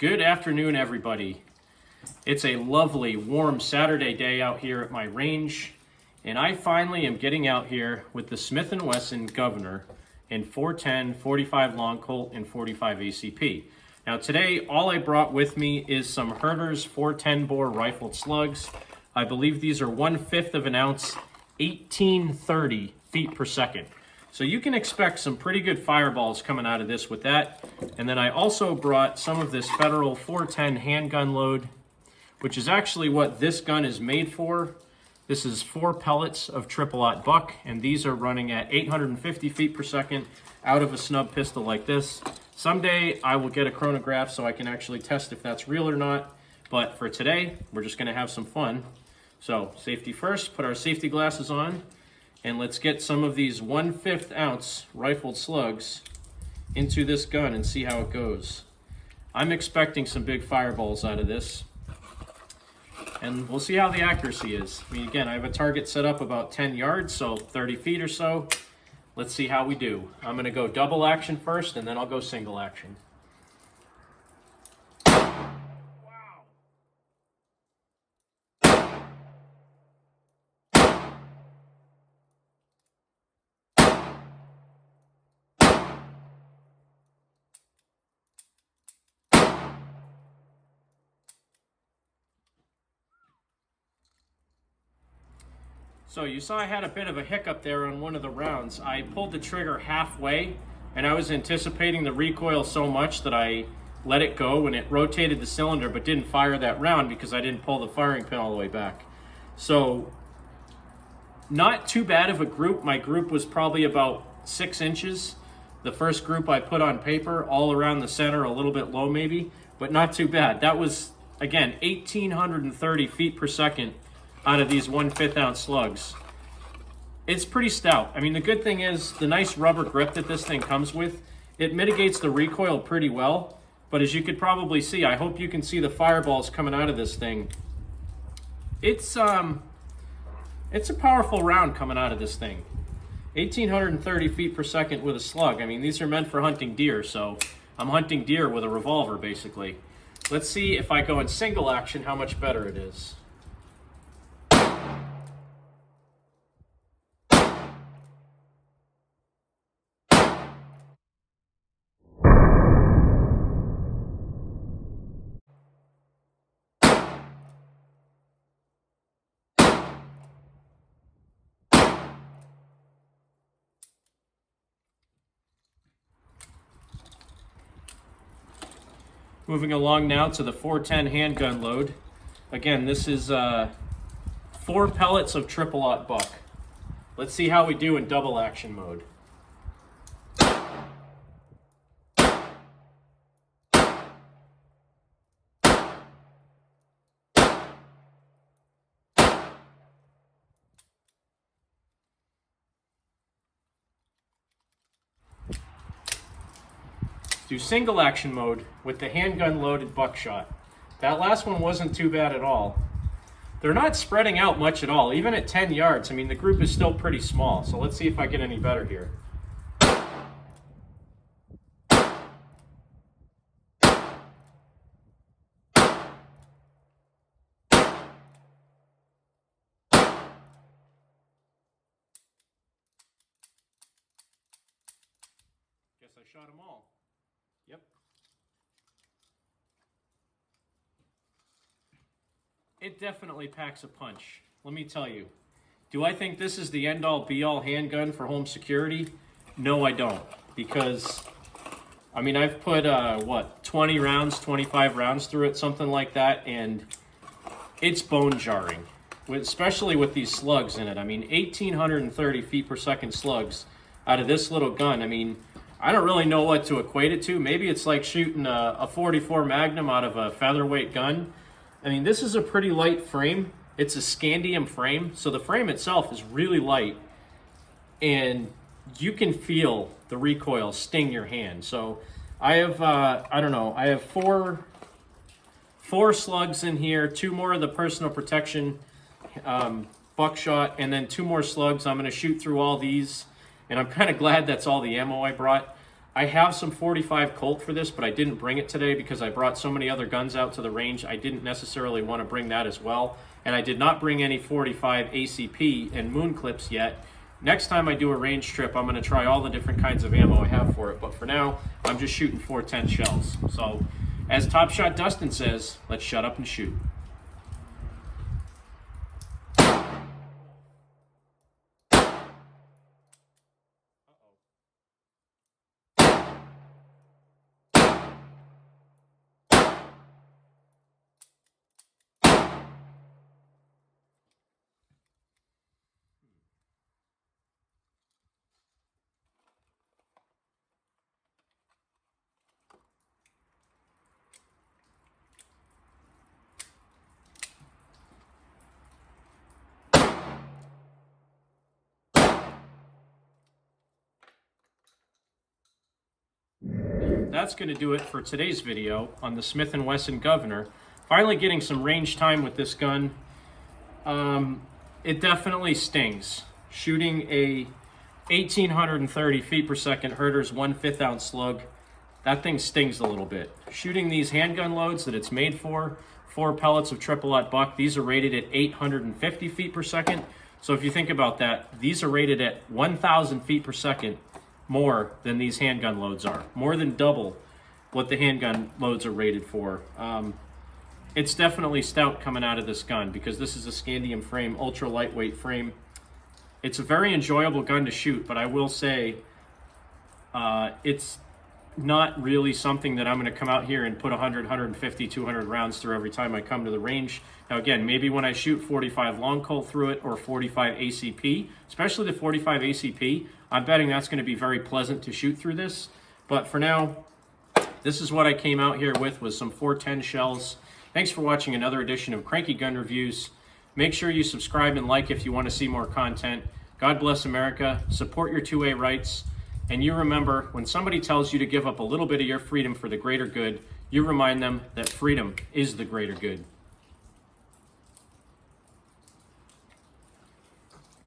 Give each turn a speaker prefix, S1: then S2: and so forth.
S1: Good afternoon, everybody. It's a lovely, warm Saturday day out here at my range, and I finally am getting out here with the Smith & Wesson Governor in 410, 45 long Colt, and 45 ACP. Now today, all I brought with me is some HERTERS 410 bore rifled slugs. I believe these are 1/5 of an ounce, 1830 feet per second. So you can expect some pretty good fireballs coming out of this with that. And then I also brought some of this Federal 410 handgun load, which is actually what this gun is made for. This is 4 pellets of triple-aught buck, and these are running at 850 feet per second out of a snub pistol like this. Someday I will get a chronograph so I can actually test if that's real or not. But for today, we're just gonna have some fun. So safety first, put our safety glasses on, and let's get some of these 1/5 ounce rifled slugs into this gun and see how it goes. I'm expecting some big fireballs out of this, and we'll see how the accuracy is. I mean, again, I have a target set up about 10 yards, so 30 feet or so. Let's see how we do. I'm gonna go double action first, and then I'll go single action. So you saw I had a bit of a hiccup there on one of the rounds. I pulled the trigger halfway, and I was anticipating the recoil so much that I let it go and it rotated the cylinder but didn't fire that round because I didn't pull the firing pin all the way back. So not too bad of a group. My group was probably about 6 inches. The first group I put on paper, all around the center, a little bit low maybe, but not too bad. That was, again, 1830 feet per second out of these 1/5 ounce slugs. It's pretty stout. I mean, the good thing is the nice rubber grip that this thing comes with, it mitigates the recoil pretty well. But as you could probably see, I hope you can see the fireballs coming out of this thing. It's a powerful round coming out of this thing. 1830 feet per second with a slug. I mean, these are meant for hunting deer, so I'm hunting deer with a revolver, basically. Let's see if I go in single action, how much better it is. Moving along now to the 410 handgun load. Again, this is 4 pellets of triple-aught buck. Let's see how we do in double action mode. Do single action mode with the handgun loaded buckshot. That last one wasn't too bad at all. They're not spreading out much at all, even at 10 yards. I mean, the group is still pretty small, so let's see if I get any better here. Guess I shot them all. Yep. It definitely packs a punch, let me tell you. Do I think this is the end-all be-all handgun for home security? No, I don't. Because, I mean, I've put, 20 rounds, 25 rounds through it, something like that, and it's bone-jarring, especially with these slugs in it. I mean, 1830 feet per second slugs out of this little gun. I mean, I don't really know what to equate it to. Maybe it's like shooting a 44 Magnum out of a featherweight gun. I mean, this is a pretty light frame. It's a scandium frame, so the frame itself is really light, and you can feel the recoil sting your hand. So I have, I have four slugs in here, 2 more of the personal protection buckshot, and then 2 more slugs. I'm gonna shoot through all these, and I'm kind of glad that's all the ammo I brought. I have some 45 Colt for this, but I didn't bring it today because I brought so many other guns out to the range. I didn't necessarily want to bring that as well. And I did not bring any 45 ACP and moon clips yet. Next time I do a range trip, I'm going to try all the different kinds of ammo I have for it. But for now, I'm just shooting 410 shells. So as Top Shot Dustin says, let's shut up and shoot. That's going to do it for today's video on the Smith & Wesson Governor. Finally getting some range time with this gun. It definitely stings. Shooting a 1,830 feet per second HERTERS 1/5 ounce slug, that thing stings a little bit. Shooting these handgun loads that it's made for, 4 pellets of triple-aught buck, these are rated at 850 feet per second. So if you think about that, these are rated at 1,000 feet per second more than these handgun loads are. More than double what the handgun loads are rated for. It's definitely stout coming out of this gun because this is a scandium frame, ultra lightweight frame. It's a very enjoyable gun to shoot, but I will say it's not really something that I'm going to come out here and put 100, 150, 200 rounds through every time I come to the range. Now again, maybe when I shoot 45 long Colt through it or 45 ACP, especially the 45 ACP, I'm betting that's going to be very pleasant to shoot through this. But for now, this is what I came out here with, was some 410 shells. Thanks for watching another edition of Cranky Gun Reviews. Make sure you subscribe and like if you want to see more content. God bless America. Support your 2A rights. And you remember, when somebody tells you to give up a little bit of your freedom for the greater good, you remind them that freedom is the greater good.